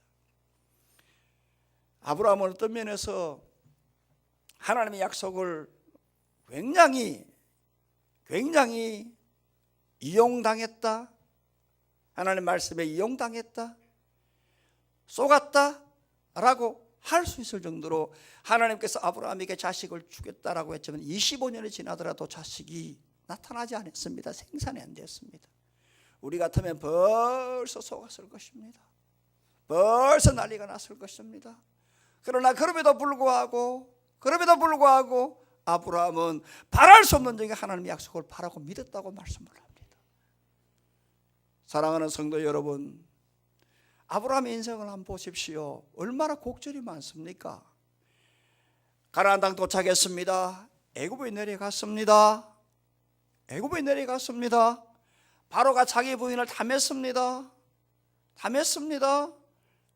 아브라함은 어떤 면에서 하나님의 약속을 굉장히 이용당했다, 하나님 말씀에 이용당했다, 속았다 라고 할 수 있을 정도로 하나님께서 아브라함에게 자식을 주겠다라고 했지만 25년이 지나더라도 자식이 나타나지 않았습니다. 생산이 안 됐습니다. 우리 같으면 벌써 속았을 것입니다. 벌써 난리가 났을 것입니다. 그러나 그럼에도 불구하고 아브라함은 바랄 수 없는 중에 하나님의 약속을 바라고 믿었다고 말씀을 합니다. 사랑하는 성도 여러분, 아브라함의 인생을 한번 보십시오. 얼마나 곡절이 많습니까? 가나안 땅 도착했습니다. 애굽에 내려갔습니다. 애굽에 내려갔습니다. 바로가 자기 부인을 탐했습니다.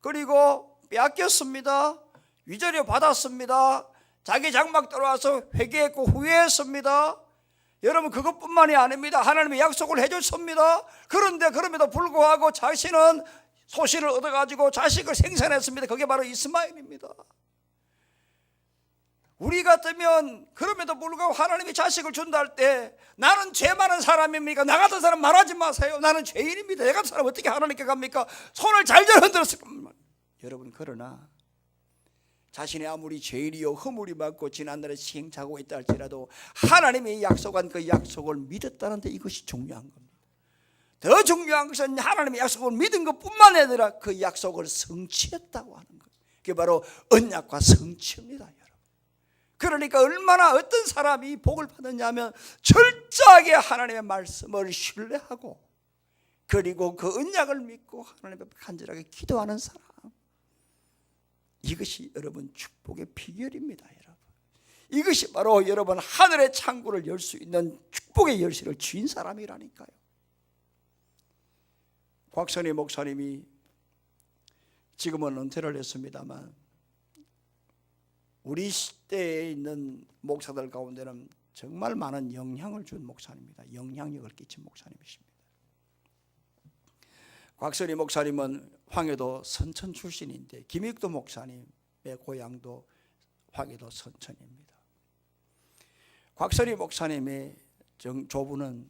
그리고 빼앗겼습니다. 위자료 받았습니다. 자기 장막 들어와서 회개했고 후회했습니다. 여러분, 그것뿐만이 아닙니다. 하나님의 약속을 해줬습니다. 그런데 그럼에도 불구하고 자신은 소신을 얻어가지고 자식을 생산했습니다. 그게 바로 이스마엘입니다. 우리 같으면 그럼에도 불구하고 하나님이 자식을 준다 할 때 나는 죄 많은 사람입니까? 나 같은 사람 말하지 마세요. 나는 죄인입니다. 내 같은 사람 어떻게 하나님께 갑니까? 손을 잘잘 흔들었을 겁니다. 여러분, 그러나 자신이 아무리 죄인이요 허물이 많고 지난날에 시행착오가 있다 할지라도 하나님이 약속한 그 약속을 믿었다는 데 이것이 중요한 겁니다. 더 중요한 것은 하나님의 약속을 믿은 것뿐만 아니라 그 약속을 성취했다고 하는 것. 그게 바로 언약과 성취입니다, 여러분. 그러니까 얼마나 어떤 사람이 복을 받느냐면 철저하게 하나님의 말씀을 신뢰하고 그리고 그 언약을 믿고 하나님 앞에 간절하게 기도하는 사람. 이것이 여러분 축복의 비결입니다, 여러분. 이것이 바로 여러분 하늘의 창구를 열 수 있는 축복의 열쇠를 쥔 사람이라니까요. 곽선희 목사님이 지금은 은퇴를 했습니다만 우리 시대에 있는 목사들 가운데는 정말 많은 영향을 준 목사님입니다. 영향력을 끼친 목사님이십니다. 곽선희 목사님은 황해도 선천 출신인데 김익도 목사님의 고향도 황해도 선천입니다. 곽선희 목사님의 조부는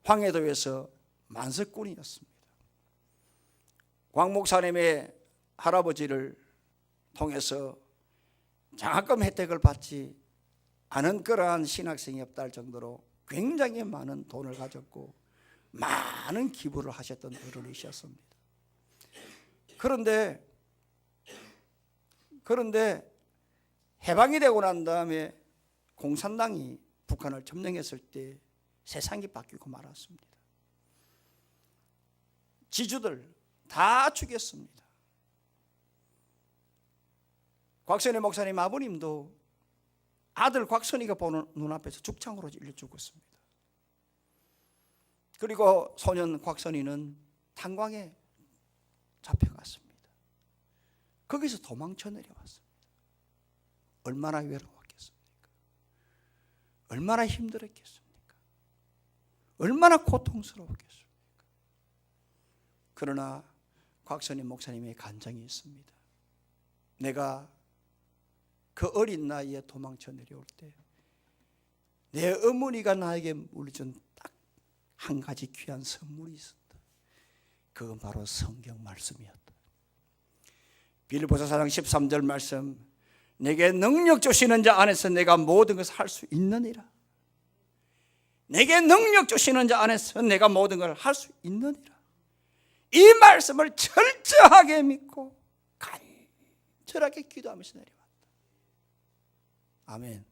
황해도에서 만석군이었습니다. 곽 목사님의 할아버지를 통해서 장학금 혜택을 받지 않은 그러한 신학생이 없다 할 정도로 굉장히 많은 돈을 가졌고 많은 기부를 하셨던 어른이셨습니다. 그런데 해방이 되고 난 다음에 공산당이 북한을 점령했을 때 세상이 바뀌고 말았습니다. 지주들 다 죽였습니다. 곽선희 목사님 아버님도 아들 곽선희가 보는 눈앞에서 죽창으로 찔려 죽었습니다. 그리고 소년 곽선희는 탄광에 잡혀갔습니다. 거기서 도망쳐 내려왔습니다. 얼마나 외로웠겠습니까? 얼마나 힘들었겠습니까? 얼마나 고통스러웠겠습니까? 그러나 곽선희 목사님의 간증이 있습니다. 내가 그 어린 나이에 도망쳐 내려올 때 내 어머니가 나에게 물려준 딱 한 가지 귀한 선물이 있었다. 그건 바로 성경 말씀이었다. 빌립보서 4장 13절 말씀, 내게 능력 주시는 자 안에서 내가 모든 것을 할 수 있느니라. 내게 능력 주시는 자 안에서 내가 모든 걸 할 수 있느니라. 이 말씀을 철저하게 믿고 간절하게 기도하면서 내려왔다. 아멘.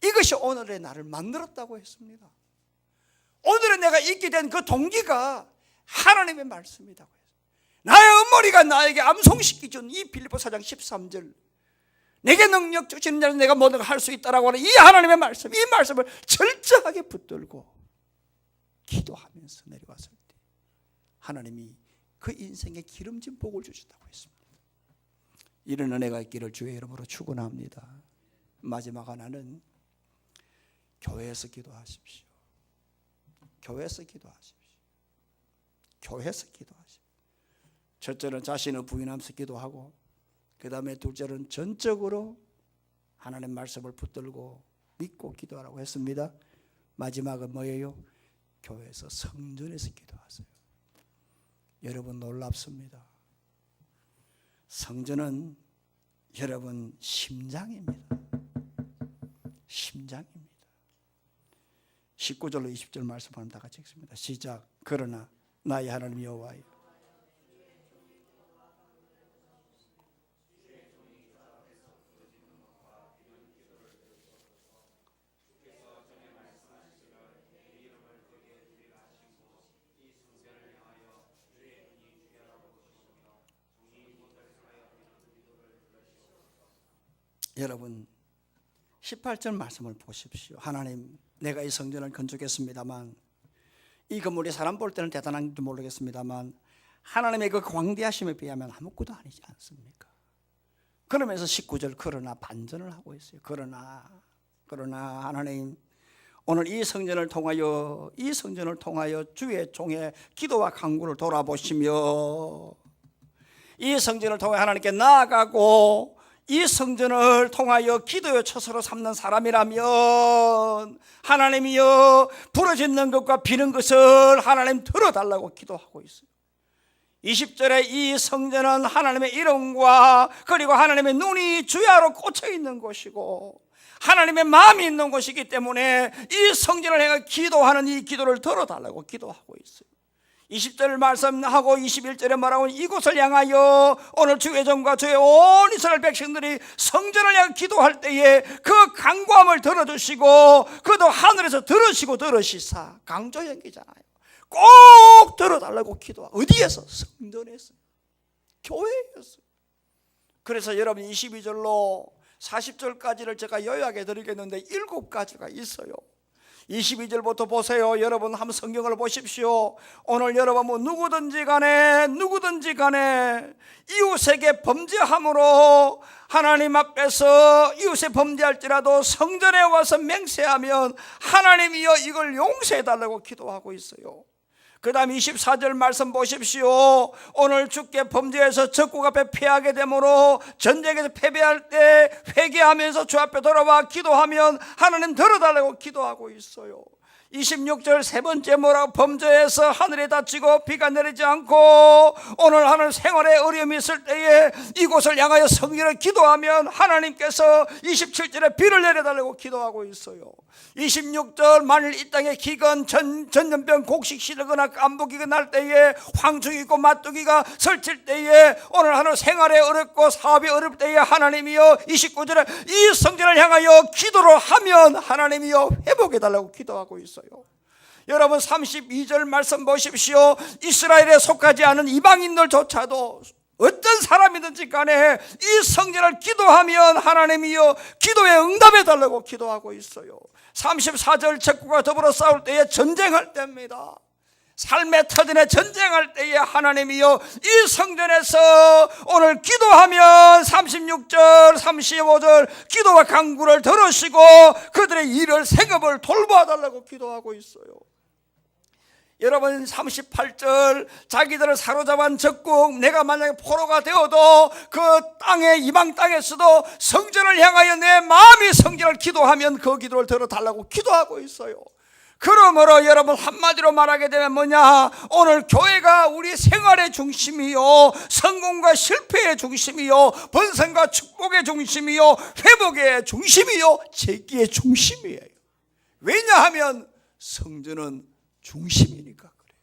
이것이 오늘의 나를 만들었다고 했습니다. 오늘의 내가 있게 된 그 동기가 하나님의 말씀이라고 했어요. 나의 어머니가 나에게 암송시키 준 이 빌립보 4장 13절, 내게 능력 주시는 자는 내가 모든 걸 할 수 있다라고 하는 이 하나님의 말씀, 이 말씀을 철저하게 붙들고 기도하면서 내려왔을 때 하나님이 그 인생에 기름진 복을 주신다고 했습니다. 이런 은혜가 있기를 주의 이름으로 축원합니다. 마지막 하나는 교회에서 기도하십시오. 교회에서 기도하십시오. 교회에서 기도하십시오. 첫째는 자신을 부인하면서 기도하고, 그 다음에 둘째는 전적으로 하나님의 말씀을 붙들고 믿고 기도하라고 했습니다. 마지막은 뭐예요? 교회에서 성전에서 기도하세요. 여러분 놀랍습니다. 성전은 여러분 심장입니다. 심장입니다. 19절로 20절 말씀하면 다 같이 읽습니다. 시작. 그러나 나의 하나님 여호와여, 여러분 18절 말씀을 보십시오. 하나님, 내가 이 성전을 건축했습니다만, 이 건물이 사람 볼 때는 대단한지 모르겠습니다만 하나님의 그 광대하심에 비하면 아무것도 아니지 않습니까? 그러면서 19절 그러나 반전을 하고 있어요. 그러나 하나님, 오늘 이 성전을 통하여 주의 종의 기도와 간구를 돌아보시며 이 성전을 통해 하나님께 나아가고 이 성전을 통하여 기도의 처소로 삼는 사람이라면 하나님이여 부러지는 것과 비는 것을 하나님 들어달라고 기도하고 있어요. 20절에 이 성전은 하나님의 이름과 그리고 하나님의 눈이 주야로 꽂혀 있는 곳이고 하나님의 마음이 있는 곳이기 때문에 이 성전을 향해 기도하는 이 기도를 들어달라고 기도하고 있어요. 20절 말씀하고 21절에 말하고 이곳을 향하여 오늘 주의 종과 주의 온 이스라엘 백성들이 성전을 향해 기도할 때에 그 간구함을 들어주시고 그도 하늘에서 들으시사 강조 연기잖아요. 꼭 들어달라고 기도하고 어디에서? 성전에서, 교회에서. 그래서 여러분 22절로 40절까지를 제가 요약해 드리겠는데 7가지가 있어요. 22절부터 보세요. 여러분 한번 성경을 보십시오. 오늘 여러분 뭐 누구든지 간에 이웃에게 범죄함으로 하나님 앞에서 이웃에 범죄할지라도 성전에 와서 맹세하면 하나님이여 이걸 용서해 달라고 기도하고 있어요. 그 다음 24절 말씀 보십시오. 오늘 주께 범죄해서 적국 앞에 패하게 되므로 전쟁에서 패배할 때 회개하면서 주 앞에 돌아와 기도하면 하나님 들어달라고 기도하고 있어요. 26절 세 번째 뭐라고? 범죄해서 하늘에 닫히고 비가 내리지 않고 오늘 하늘 생활에 어려움이 있을 때에 이곳을 향하여 성전을 기도하면 하나님께서 27절에 비를 내려달라고 기도하고 있어요. 26절 만일 이 땅에 기근 전염병 곡식 시르거나 깐부기가 날 때에 황충이 있고 마뚜기가 설칠 때에 오늘 하늘 생활에 어렵고 사업이 어렵을 때에 하나님이여 29절에 이 성전을 향하여 기도를 하면 하나님이여 회복해달라고 기도하고 있어요. 여러분 32절 말씀 보십시오. 이스라엘에 속하지 않은 이방인들조차도 어떤 사람이든지 간에 이 성전을 기도하면 하나님이여 기도에 응답해 달라고 기도하고 있어요. 34절 적국과 더불어 싸울 때에 전쟁할 때입니다. 삶의 터전에 전쟁할 때에 하나님이여 이 성전에서 오늘 기도하면 36절 35절 기도와 간구를 들으시고 그들의 일을 생업을 돌봐달라고 기도하고 있어요. 여러분 38절 자기들을 사로잡은 적국 내가 만약에 포로가 되어도 그 땅에 이방 땅에서도 성전을 향하여 내 마음이 성전을 기도하면 그 기도를 들어달라고 기도하고 있어요. 그러므로 여러분 한마디로 말하게 되면 뭐냐? 오늘 교회가 우리 생활의 중심이요 성공과 실패의 중심이요 번성과 축복의 중심이요 회복의 중심이요 재기의 중심이에요. 왜냐하면 성전은 중심이니까 그래요.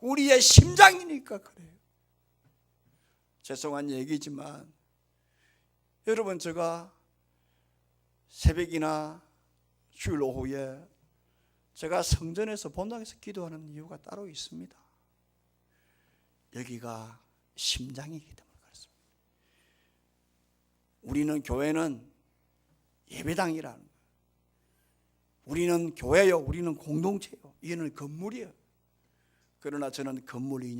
우리의 심장이니까 그래요. 죄송한 얘기지만 여러분 제가 새벽이나 주일 오후에 제가 성전에서 본당에서 기도하는 이유가 따로 있습니다. 여기가 심장이기 때문에 그렇습니다. 우리는 교회는 예배당이라는 거예요. 우리는 교회요, 우리는 공동체요, 이는 건물이에요. 그러나 저는 건물의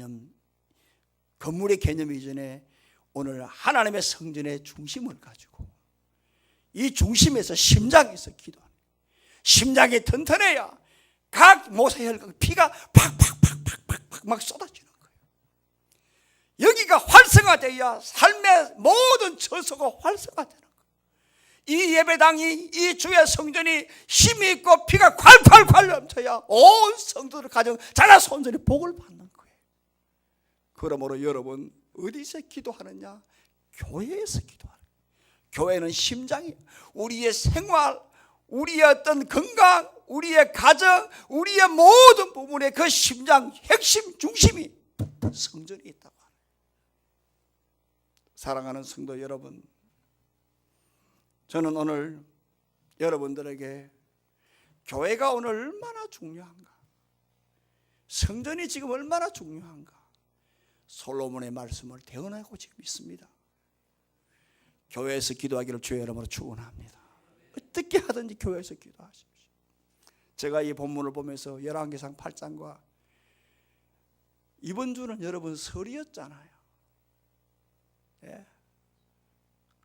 개념 이전에 오늘 하나님의 성전의 중심을 가지고 이 중심에서 심장에서 기도하는 거예요. 심장이 튼튼해야 각 모세혈관 피가 팍팍팍팍팍 막 쏟아지는 거예요. 여기가 활성화되어야 삶의 모든 처소가 활성화되는 거예요. 이 예배당이 이 주의 성전이 힘이 있고 피가 콸콸콸 넘쳐야 온 성도들 가정 자라서 온전히 복을 받는 거예요. 그러므로 여러분 어디서 기도하느냐? 교회에서 기도하는 거예요. 교회는 심장이에요. 우리의 생활, 우리의 어떤 건강, 우리의 가정, 우리의 모든 부분의 그 심장, 핵심, 중심이 성전이 있다고 하네요. 사랑하는 성도 여러분, 저는 오늘 여러분들에게 교회가 오늘 얼마나 중요한가, 성전이 지금 얼마나 중요한가 솔로몬의 말씀을 대언하고 지금 있습니다. 교회에서 기도하기를 주의 이름으로 축원합니다. 어떻게 하든지 교회에서 기도하십시오. 제가 이 본문을 보면서 열왕기상 8장과 이번 주는 여러분 설이었잖아요. 예.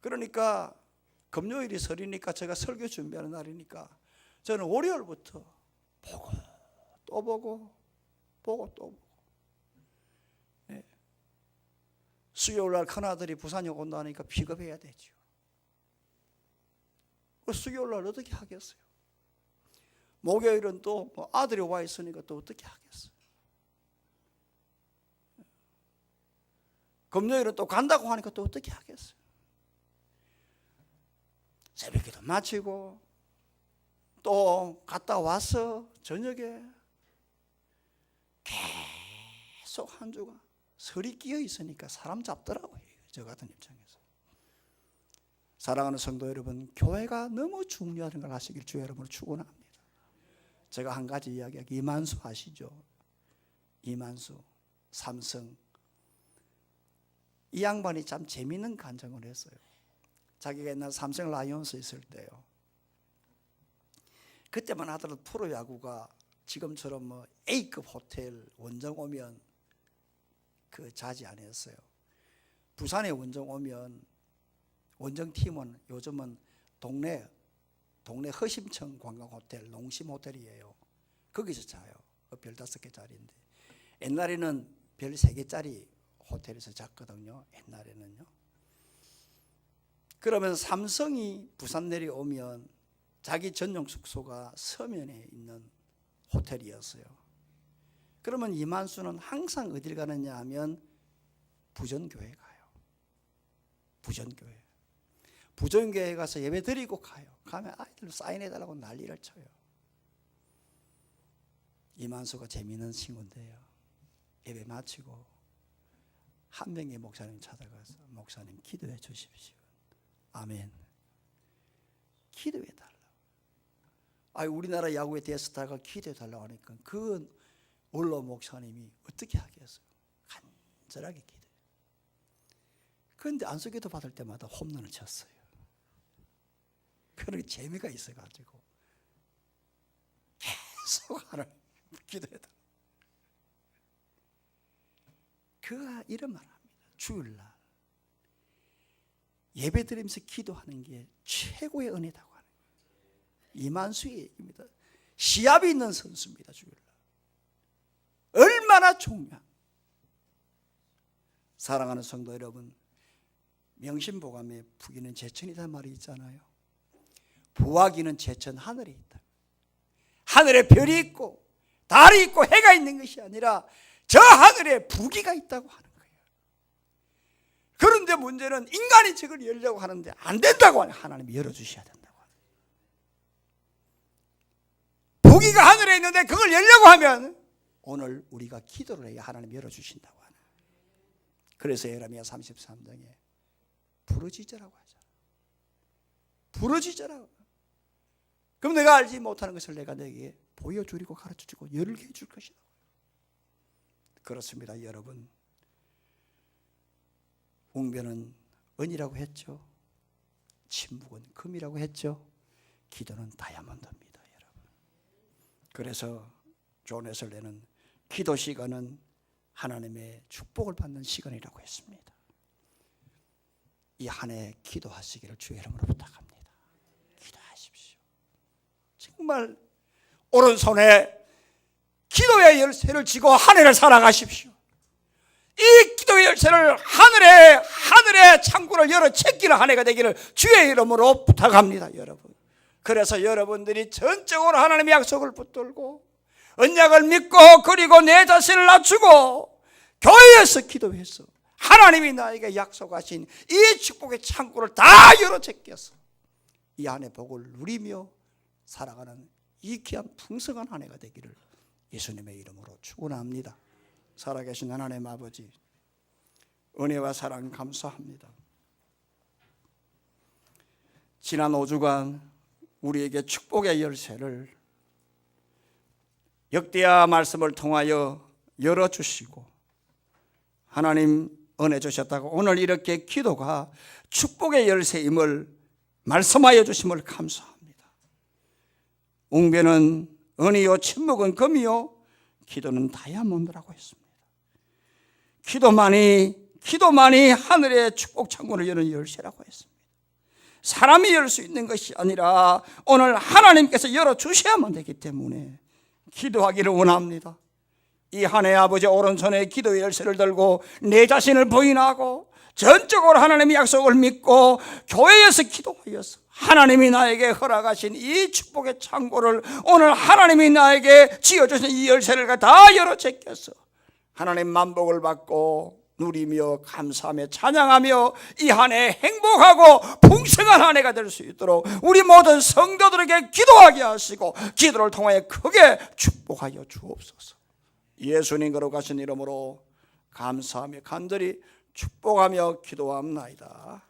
그러니까 금요일이 설이니까 제가 설교 준비하는 날이니까 저는 월요일부터 보고 또 보고 또 보고, 예. 수요일날 큰아들이 부산에 온다니까 픽업해야 되죠. 수요일날 어떻게 하겠어요? 목요일은 또 아들이 와 있으니까 또 어떻게 하겠어요? 금요일은 또 간다고 하니까 또 어떻게 하겠어요? 새벽기도 마치고 또 갔다 와서 저녁에 계속 한 주가 설이 끼어 있으니까 사람 잡더라고요. 저 같은 입장에서. 사랑하는 성도 여러분, 교회가 너무 중요한 걸 아시길 주의 이름으로 축원합니다. 제가 한 가지 이야기하기, 이만수 아시죠? 이만수, 삼성. 이 양반이 참 재미있는 간증을 했어요. 자기가 옛날 삼성 라이온스 있을 때요. 그때만 하더라도 프로야구가 지금처럼 뭐 A급 호텔 원정 오면 그 자지 안 했어요. 부산에 원정 오면 원정팀은 요즘은 동네 허심청 관광호텔, 농심호텔이에요. 거기서 자요. 별 5개짜리인데. 옛날에는 별 3개짜리 호텔에서 잤거든요. 옛날에는요. 그러면 삼성이 부산 내려오면 자기 전용 숙소가 서면에 있는 호텔이었어요. 그러면 이만수는 항상 어딜 가느냐 하면 부전교회 가요. 부전교회 가서 예배 드리고 가요. 가면 아이들 사인해달라고 난리를 쳐요. 이만수가 재미있는 친구인데요. 예배 마치고 한 명의 목사님 찾아가서 목사님 기도해 주십시오. 아멘. 기도해 달라고. 우리나라 야구의 대스타가 기도해 달라고 하니까 그 원로 목사님이 어떻게 하겠어요? 간절하게 기도해. 그런데 안수기도 받을 때마다 홈런을 쳤어요. 그런 재미가 있어가지고 계속 하나님 기도해 달라고. 그가 이런 말을 합니다. 주일날 예배 드리면서 기도하는 게 최고의 은혜다고 하는 거예요. 이만수의 얘기입니다. 시합이 있는 선수입니다. 주일날 얼마나 중요한. 사랑하는 성도 여러분, 명심보감에 부기는 제천이다 말이 있잖아요. 부하기는 제천 하늘에 있다. 하늘에 별이 있고 달이 있고 해가 있는 것이 아니라 저 하늘에 부기가 있다고 하는 거예요. 그런데 문제는 인간이 저걸 열려고 하는데 안 된다고 하는, 하나님이 열어주셔야 된다고 하는 거예요. 부기가 하늘에 있는데 그걸 열려고 하면 오늘 우리가 기도를 해야 하나님이 열어주신다고 하는 거예요. 그래서 예레미야 33장에 부르짖으라고 하잖아요. 부르짖으라고. 그럼 내가 알지 못하는 것을 내가 내게 보여주리고 가르쳐주고 열게 해줄 것이다. 그렇습니다. 여러분, 웅변은 은이라고 했죠. 침묵은 금이라고 했죠. 기도는 다이아몬드입니다. 여러분. 그래서 존 웨슬리는 기도 시간은 하나님의 축복을 받는 시간이라고 했습니다. 이 한 해 기도하시기를 주의 이름으로 부탁합니다. 기도하십시오. 정말 오른손에 기도의 열쇠를 쥐고 한 해를 살아가십시오. 이 기도의 열쇠를 하늘의 창구를 열어 채기는 한 해가 되기를 주의 이름으로 부탁합니다. 여러분. 그래서 여러분들이 전적으로 하나님의 약속을 붙들고 언약을 믿고 그리고 내 자신을 낮추고 교회에서 기도해서 하나님이 나에게 약속하신 이 축복의 창구를 다 열어 제껴서 이 한 해 복을 누리며 살아가는 이 귀한 풍성한 한 해가 되기를 예수님의 이름으로 축원합니다. 살아계신 하나님 아버지, 은혜와 사랑 감사합니다. 지난 5주간 우리에게 축복의 열쇠를 역대하 말씀을 통하여 열어주시고 하나님 은혜 주셨다고 오늘 이렇게 기도가 축복의 열쇠임을 말씀하여 주심을 감사합니다. 웅변은 은이요 침묵은 금이요 기도는 다이아몬드라고 했습니다. 기도만이 하늘의 축복 창문을 여는 열쇠라고 했습니다. 사람이 열 수 있는 것이 아니라 오늘 하나님께서 열어주셔야만 되기 때문에 기도하기를 원합니다. 이 한 해 아버지 오른손에 기도의 열쇠를 들고 내 자신을 부인하고 전적으로 하나님의 약속을 믿고 교회에서 기도하여서 하나님이 나에게 허락하신 이 축복의 창고를 오늘 하나님이 나에게 지어주신 이 열쇠를 다 열어 제껴서 하나님 만복을 받고 누리며 감사하며 찬양하며 이 한 해 행복하고 풍성한 한 해가 될 수 있도록 우리 모든 성도들에게 기도하게 하시고 기도를 통하여 크게 축복하여 주옵소서. 예수님 거룩하신 이름으로 감사하며 간절히 축복하며 기도합나이다.